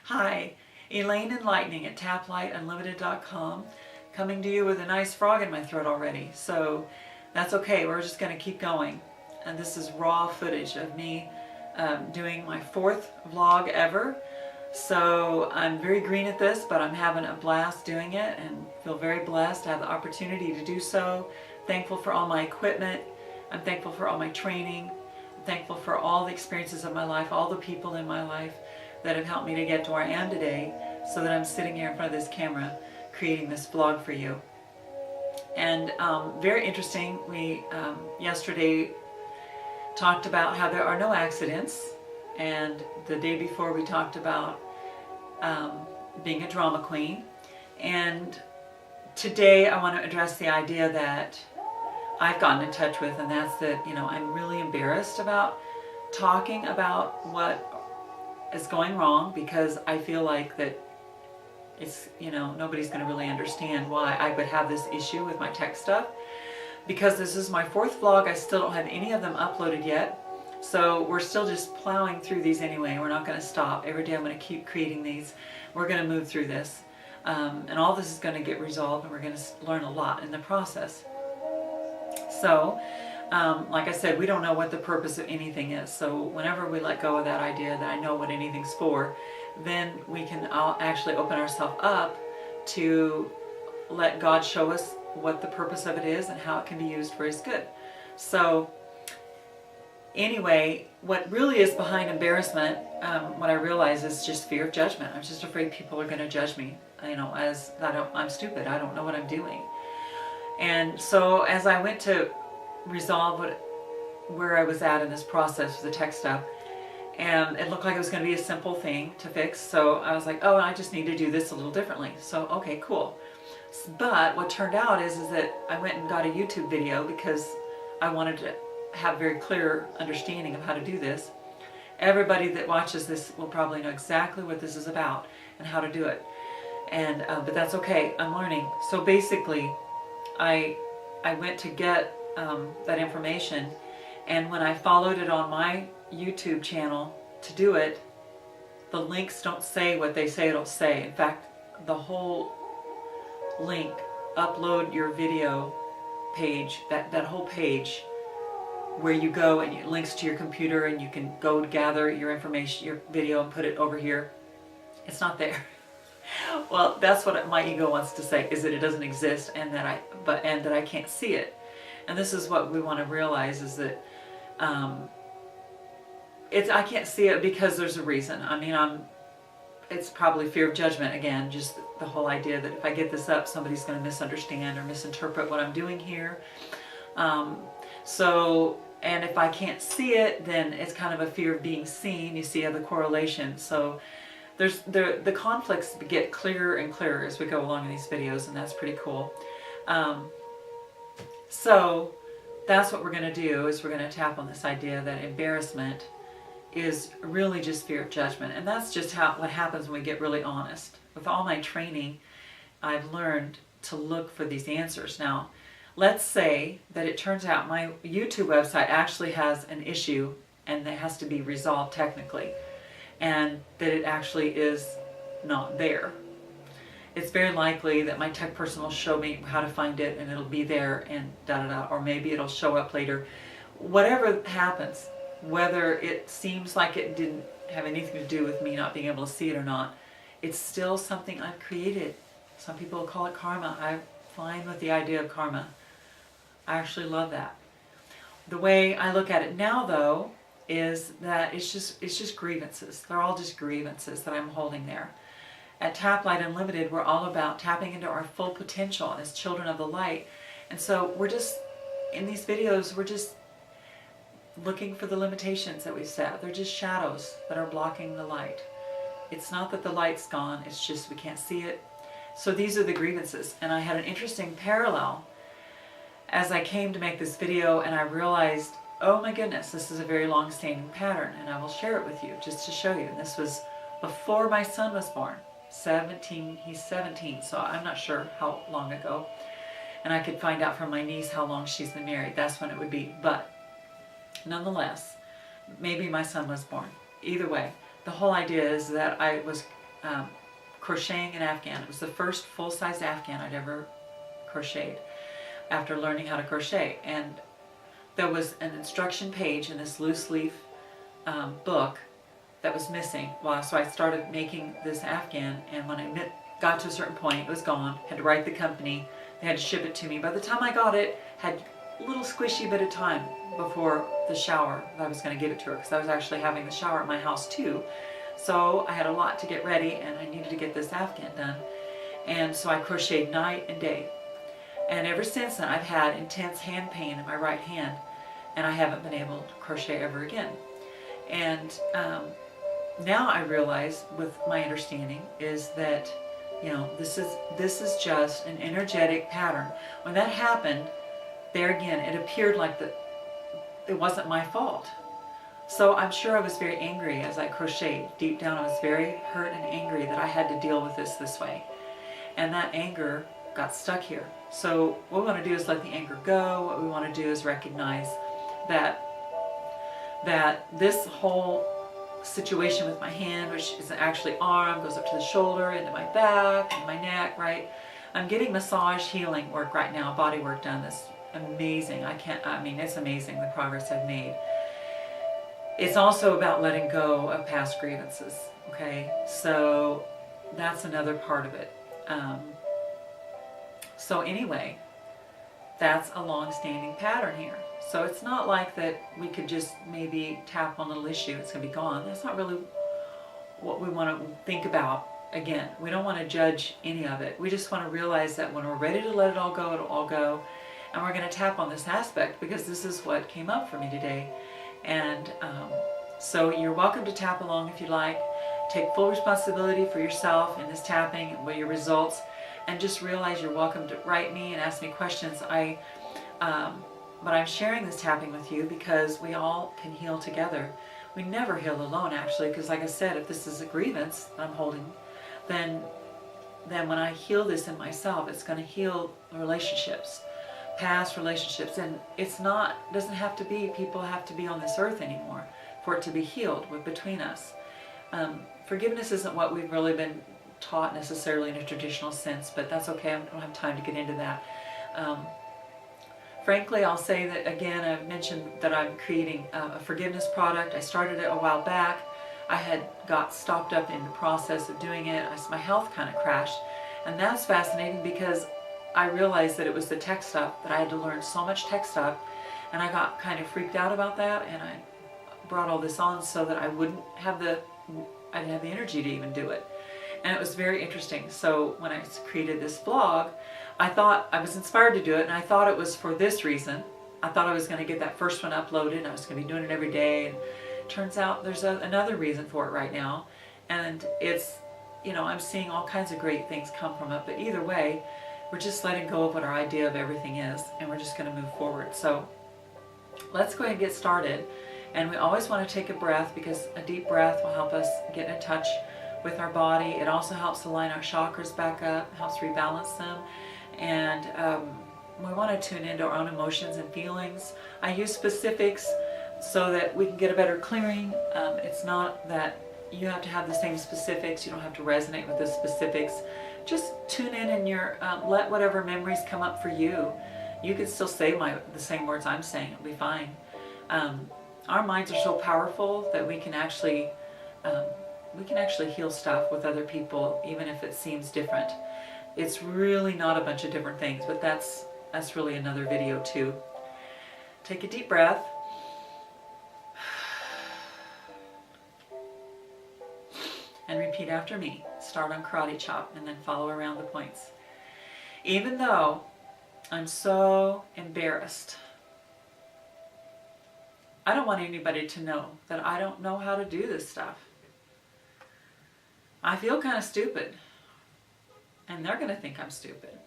Hi, Elaine Enlightening at taplightunlimited.com, coming to you with a nice frog in my throat already. So that's okay, we're just going to keep going. And this is raw footage of me doing my 4th vlog ever. So I'm very green at this, but I'm having a blast doing it and feel very blessed to have the opportunity to do so. Thankful for all my equipment. I'm thankful for all my training. I'm thankful for all the experiences of my life, all the people in my life that have helped me to get to where I am today, so that I'm sitting here in front of this camera creating this vlog for you. And very interesting, we yesterday talked about how there are no accidents, and the day before we talked about being a drama queen. And today I want to address the idea that I've gotten in touch with, and that's that, I'm really embarrassed about talking about what is going wrong, because I feel like that it's, nobody's going to really understand why I would have this issue with my tech stuff. Because this is my 4th vlog, I still don't have any of them uploaded yet. So we're still just plowing through these anyway. We're not going to stop. Every day I'm going to keep creating these. We're going to move through this. And all this is going to get resolved, and we're going to learn a lot in the process. So, like I said, we don't know what the purpose of anything is. So whenever we let go of that idea that I know what anything's for, then we can actually open ourselves up to let God show us what the purpose of it is and how it can be used for His good. So anyway, what really is behind embarrassment, what I realize is just fear of judgment. I'm just afraid people are going to judge me, as I'm stupid. I don't know what I'm doing. And so as I went to resolve where I was at in this process with the tech stuff, and it looked like it was going to be a simple thing to fix, so I was like, oh, I just need to do this a little differently. So okay, cool. But what turned out is that I went and got a YouTube video because I wanted to have very clear understanding of how to do this. Everybody that watches this will probably know exactly what this is about and how to do it, and but that's okay, I'm learning. So basically I went to get that information, and when I followed it on my YouTube channel to do it, the links don't say what they say it'll say. In fact, the whole link, upload your video page, that whole page where you go and it links to your computer and you can go gather your information, your video, and put it over here, it's not there. Well, that's what my ego wants to say, is that it doesn't exist, and that I can't see it. And this is what we want to realize, is that I can't see it because there's a reason. It's probably fear of judgment again, just the whole idea that if I get this up, somebody's going to misunderstand or misinterpret what I'm doing here. And if I can't see it, then it's kind of a fear of being seen. You see the correlation. So the conflicts get clearer and clearer as we go along in these videos, and that's pretty cool. So that's what we're going to do, is we're going to tap on this idea that embarrassment is really just fear of judgment. And that's just what happens when we get really honest. With all my training, I've learned to look for these answers. Now, let's say that it turns out my YouTube website actually has an issue and it has to be resolved technically, and that it actually is not there. It's very likely that my tech person will show me how to find it, and it'll be there, and da-da-da, or maybe it'll show up later. Whatever happens, whether it seems like it didn't have anything to do with me not being able to see it or not, it's still something I've created. Some people call it karma. I'm fine with the idea of karma. I actually love that. The way I look at it now, though, is that it's just grievances. They're all just grievances that I'm holding there. At Tap Light Unlimited, we're all about tapping into our full potential as children of the light. And so we're just, in these videos, we're just looking for the limitations that we've set. They're just shadows that are blocking the light. It's not that the light's gone, it's just we can't see it. So these are the grievances. And I had an interesting parallel as I came to make this video, and I realized, oh my goodness, this is a very long-standing pattern, and I will share it with you just to show you. And this was before my son was born. He's 17, so I'm not sure how long ago. And I could find out from my niece how long she's been married. That's when it would be. But nonetheless, maybe my son was born. Either way, the whole idea is that I was crocheting an Afghan. It was the first full-size Afghan I'd ever crocheted after learning how to crochet. And there was an instruction page in this loose leaf book that was missing. Well, so I started making this Afghan, and when I got to a certain point, it was gone. Had to write the company. They had to ship it to me. By the time I got it, had a little squishy bit of time before the shower that I was going to give it to her, because I was actually having the shower at my house too. So I had a lot to get ready, and I needed to get this Afghan done. And so I crocheted night and day. And ever since then, I've had intense hand pain in my right hand, and I haven't been able to crochet ever again. And now I realize, with my understanding, is that, you know, this is just an energetic pattern. When that happened, there again, it appeared like it wasn't my fault. So I'm sure I was very angry as I crocheted. Deep down, I was very hurt and angry that I had to deal with this way. And that anger got stuck here. So what we want to do is let the anger go. What we want to do is recognize that this whole situation with my hand, which is actually arm, goes up to the shoulder, into my back, and my neck, right? I'm getting massage healing work right now, body work done. That's amazing. I mean, it's amazing the progress I've made. It's also about letting go of past grievances, okay? So that's another part of it. So anyway, that's a long-standing pattern here. So it's not like that we could just maybe tap one little issue, it's going to be gone. That's not really what we want to think about. Again, we don't want to judge any of it. We just want to realize that when we're ready to let it all go, it'll all go. And we're going to tap on this aspect because this is what came up for me today. And so you're welcome to tap along if you like. Take full responsibility for yourself in this tapping and what your results. And just realize you're welcome to write me and ask me questions. But I'm sharing this tapping with you because we all can heal together. We never heal alone, actually, because like I said, if this is a grievance that I'm holding, then when I heal this in myself, it's going to heal relationships, past relationships. And doesn't have to be, people have to be on this earth anymore for it to be healed between us. Forgiveness isn't what we've really been taught necessarily in a traditional sense, but that's okay. I don't have time to get into that. Frankly, I'll say that again, I've mentioned that I'm creating a forgiveness product. I started it a while back. I had got stopped up in the process of doing it. My health kind of crashed. And that's fascinating because I realized that it was the tech stuff, that I had to learn so much tech stuff. And I got kind of freaked out about that. And I brought all this on so that I didn't have the energy to even do it. And it was very interesting. So when I created this blog, I thought I was inspired to do it, and I thought it was for this reason. I thought I was going to get that first one uploaded, and I was going to be doing it every day. And it turns out there's another reason for it right now. And it's, you know, I'm seeing all kinds of great things come from it. But either way, we're just letting go of what our idea of everything is, and we're just going to move forward. So let's go ahead and get started. And we always want to take a breath, because a deep breath will help us get in touch with our body. It also helps align our chakras back up, helps rebalance them. And we want to tune into our own emotions and feelings. I use specifics so that we can get a better clearing. It's not that you have to have the same specifics. You don't have to resonate with the specifics. Just tune in and let whatever memories come up for you. You can still say the same words I'm saying. It'll be fine. Our minds are so powerful that we can actually heal stuff with other people, even if it seems different. It's really not a bunch of different things, but that's really another video too. Take a deep breath. And repeat after me. Start on karate chop and then follow around the points. Even though I'm so embarrassed, I don't want anybody to know that I don't know how to do this stuff. I feel kind of stupid. And they're going to think I'm stupid.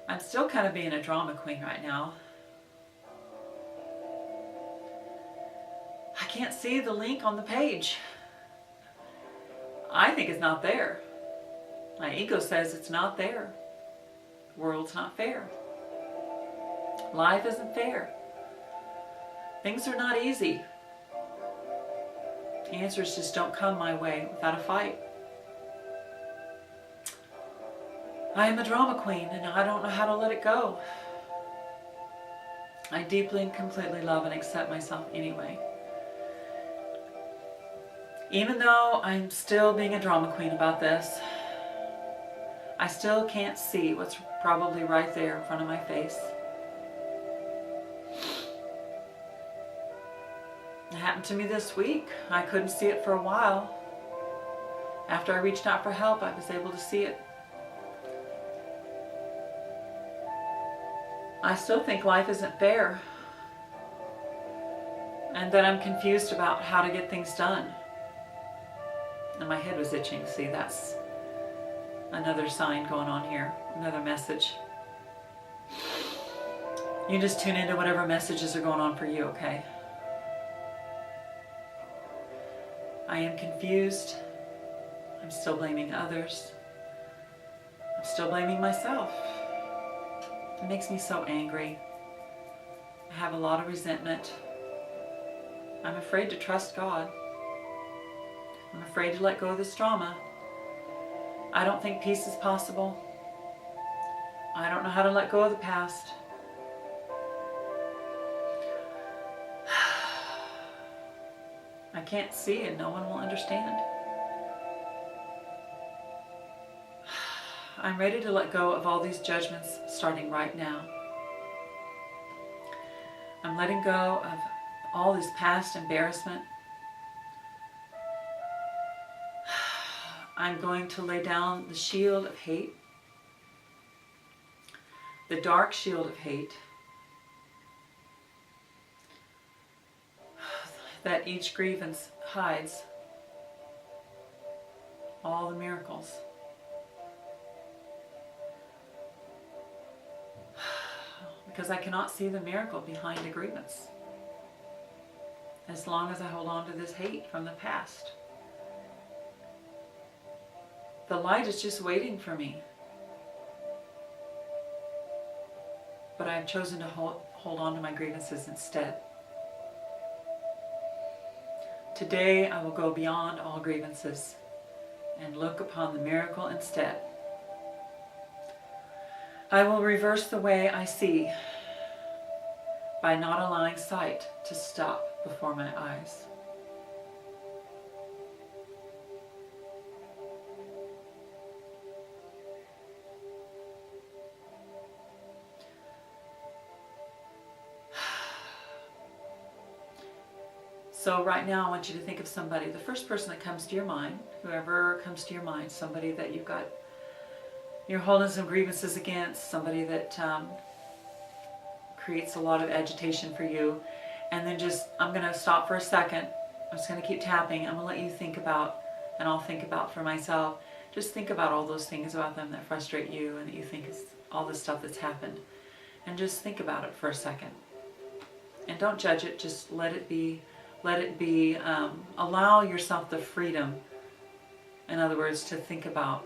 I'm still kind of being a drama queen right now. I can't see the link on the page. I think it's not there. My ego says it's not there. The world's not fair. Life isn't fair. Things are not easy. Answers just don't come my way without a fight. I am a drama queen, and I don't know how to let it go. I deeply and completely love and accept myself anyway. Even though I'm still being a drama queen about this, I still can't see what's probably right there in front of my face. It happened to me this week. I couldn't see it for a while. After I reached out for help, I was able to see it. I still think life isn't fair, and that I'm confused about how to get things done. And my head was itching. See, that's another sign going on here, another message. You just tune into whatever messages are going on for you, okay? I am confused. I'm still blaming others. I'm still blaming myself. It makes me so angry. I have a lot of resentment. I'm afraid to trust God. I'm afraid to let go of this drama. I don't think peace is possible. I don't know how to let go of the past. I can't see and no one will understand. I'm ready to let go of all these judgments starting right now. I'm letting go of all this past embarrassment. I'm going to lay down the shield of hate, the dark shield of hate that each grievance hides all the miracles. Because I cannot see the miracle behind a grievance as long as I hold on to this hate from the past. The light is just waiting for me. But I've chosen to hold on to my grievances instead. Today I will go beyond all grievances and look upon the miracle instead. I will reverse the way I see by not allowing sight to stop before my eyes. So right now I want you to think of somebody, the first person that comes to your mind, whoever comes to your mind, somebody that you're holding some grievances against, somebody that creates a lot of agitation for you. And then I'm going to stop for a second. I'm just going to keep tapping. I'm going to let you think about, and I'll think about for myself. Just think about all those things about them that frustrate you and that you think is all the stuff that's happened. And just think about it for a second. And don't judge it, just let it be. Let it be, allow yourself the freedom, in other words, to think about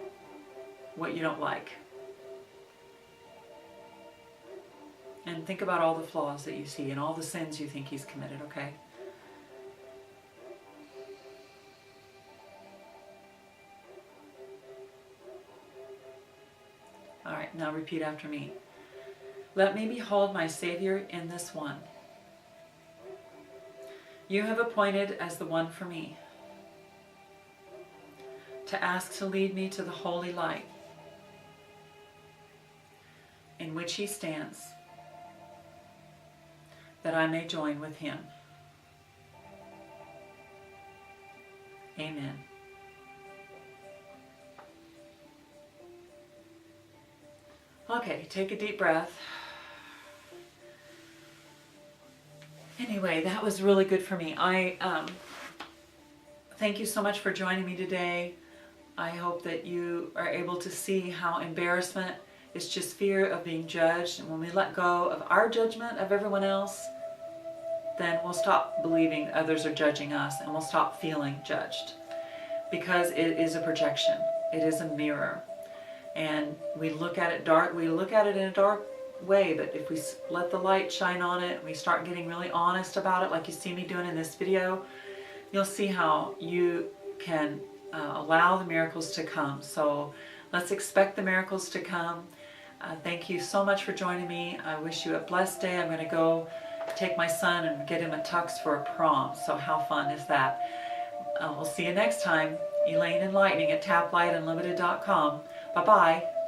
what you don't like. And think about all the flaws that you see and all the sins you think he's committed, okay? All right, now repeat after me. Let me behold my Savior in this one. You have appointed as the one for me, to ask to lead me to the holy light in which he stands, that I may join with him. Amen. Okay, take a deep breath. Anyway, that was really good for me. I thank you so much for joining me today. I hope that you are able to see how embarrassment is just fear of being judged. And when we let go of our judgment of everyone else, then we'll stop believing others are judging us and we'll stop feeling judged. Because it is a projection. It is a mirror. And we look at it dark. We look at it in a dark way, but if we let the light shine on it, we start getting really honest about it, like you see me doing in this video, you'll see how you can allow the miracles to come. So let's expect the miracles to come. Thank you so much for joining me. I wish you a blessed day. I'm going to go take my son and get him a tux for a prom. So how fun is that? We'll see you next time. Elaine Enlightening at taplightunlimited.com. Bye-bye.